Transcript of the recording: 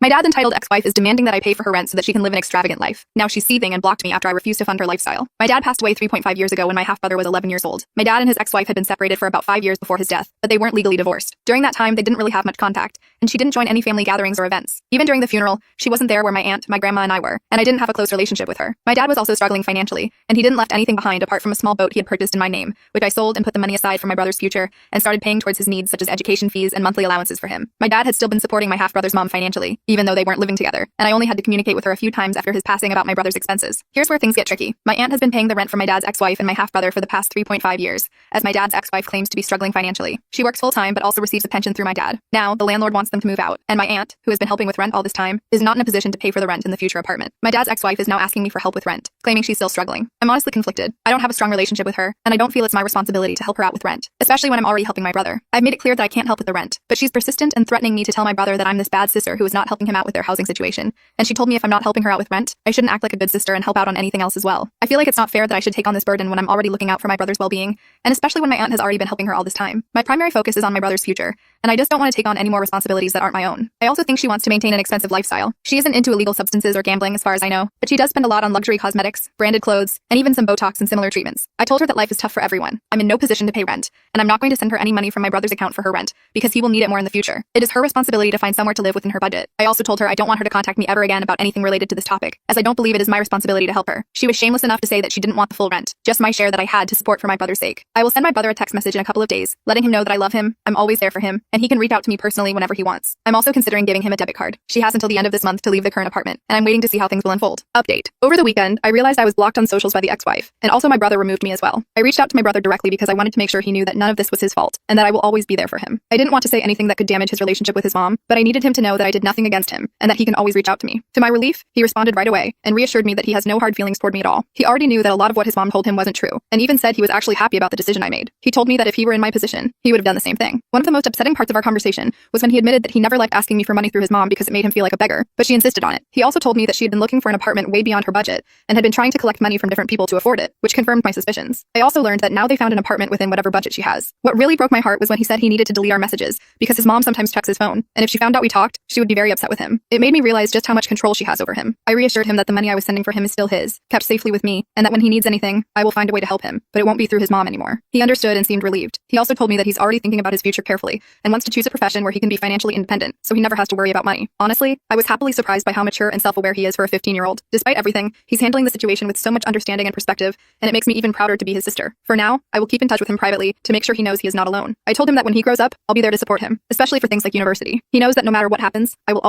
My dad's entitled ex-wife is demanding that I pay for her rent so that she can live an extravagant life. Now she's seething and blocked me after I refused to fund her lifestyle. My dad passed away 3.5 years ago when my half-brother was 11 years old. My dad and his ex-wife had been separated for about 5 years before his death, but they weren't legally divorced. During that time, they didn't really have much contact, and she didn't join any family gatherings or events. Even during the funeral, she wasn't there where my aunt, my grandma, and I were, and I didn't have a close relationship with her. My dad was also struggling financially, and he didn't left anything behind apart from a small boat he had purchased in my name, which I sold and put the money aside for my brother's future and started paying towards his needs such as education fees and monthly allowances for him. My dad had still been supporting my half-brother's mom financially, even though they weren't living together, and I only had to communicate with her a few times after his passing about my brother's expenses. Here's where things get tricky. My aunt has been paying the rent for my dad's ex-wife and my half-brother for the past 3.5 years, as my dad's ex-wife claims to be struggling financially. She works full-time but also receives a pension through my dad. Now, the landlord wants them to move out, and my aunt, who has been helping with rent all this time, is not in a position to pay for the rent in the future apartment. My dad's ex-wife is now asking me for help with rent, claiming she's still struggling. I'm honestly conflicted. I don't have a strong relationship with her, and I don't feel it's my responsibility to help her out with rent, especially when I'm already helping my brother. I've made it clear that I can't help with the rent, but she's persistent and threatening me to tell my brother that I'm this bad sister who is not helping him out with their housing situation, and she told me if I'm not helping her out with rent, I shouldn't act like a good sister and help out on anything else as well. I feel like it's not fair that I should take on this burden when I'm already looking out for my brother's well-being, and especially when my aunt has already been helping her all this time. My primary focus is on my brother's future, and I just don't want to take on any more responsibilities that aren't my own. I also think she wants to maintain an expensive lifestyle. She isn't into illegal substances or gambling as far as I know, but she does spend a lot on luxury cosmetics, branded clothes, and even some Botox and similar treatments. I told her that life is tough for everyone. I'm in no position to pay rent, and I'm not going to send her any money from my brother's account for her rent, because he will need it more in the future. It is her responsibility to find somewhere to live within her budget. I also told her I don't want her to contact me ever again about anything related to this topic, as I don't believe it is my responsibility to help her. She was shameless enough to say that she didn't want the full rent, just my share that I had to support for my brother's sake. I will send my brother a text message in a couple of days, letting him know that I love him, I'm always there for him, and he can reach out to me personally whenever he wants. I'm also considering giving him a debit card. She has until the end of this month to leave the current apartment, and I'm waiting to see how things will unfold. Update. Over the weekend, I realized I was blocked on socials by the ex-wife, and also my brother removed me as well. I reached out to my brother directly because I wanted to make sure he knew that none of this was his fault, and that I will always be there for him. I didn't want to say anything that could damage his relationship with his mom, but I needed him to know that I did nothing against him, and that he can always reach out to me. To my relief, he responded right away, and reassured me that he has no hard feelings toward me at all. He already knew that a lot of what his mom told him wasn't true, and even said he was actually happy about the decision I made. He told me that if he were in my position, he would have done the same thing. One of the most upsetting parts of our conversation was when he admitted that he never liked asking me for money through his mom because it made him feel like a beggar, but she insisted on it. He also told me that she had been looking for an apartment way beyond her budget, and had been trying to collect money from different people to afford it, which confirmed my suspicions. I also learned that now they found an apartment within whatever budget she has. What really broke my heart was when he said he needed to delete our messages, because his mom sometimes checks his phone, and if she found out we talked, she would be very upset with him. It made me realize just how much control she has over him. I reassured him that the money I was sending for him is still his, kept safely with me, and that when he needs anything, I will find a way to help him, but it won't be through his mom anymore. He understood and seemed relieved. He also told me that he's already thinking about his future carefully, and wants to choose a profession where he can be financially independent, so he never has to worry about money. Honestly, I was happily surprised by how mature and self-aware he is for a 15-year-old. Despite everything, he's handling the situation with so much understanding and perspective, and it makes me even prouder to be his sister. For now, I will keep in touch with him privately to make sure he knows he is not alone. I told him that when he grows up, I'll be there to support him, especially for things like university. He knows that no matter what happens, I will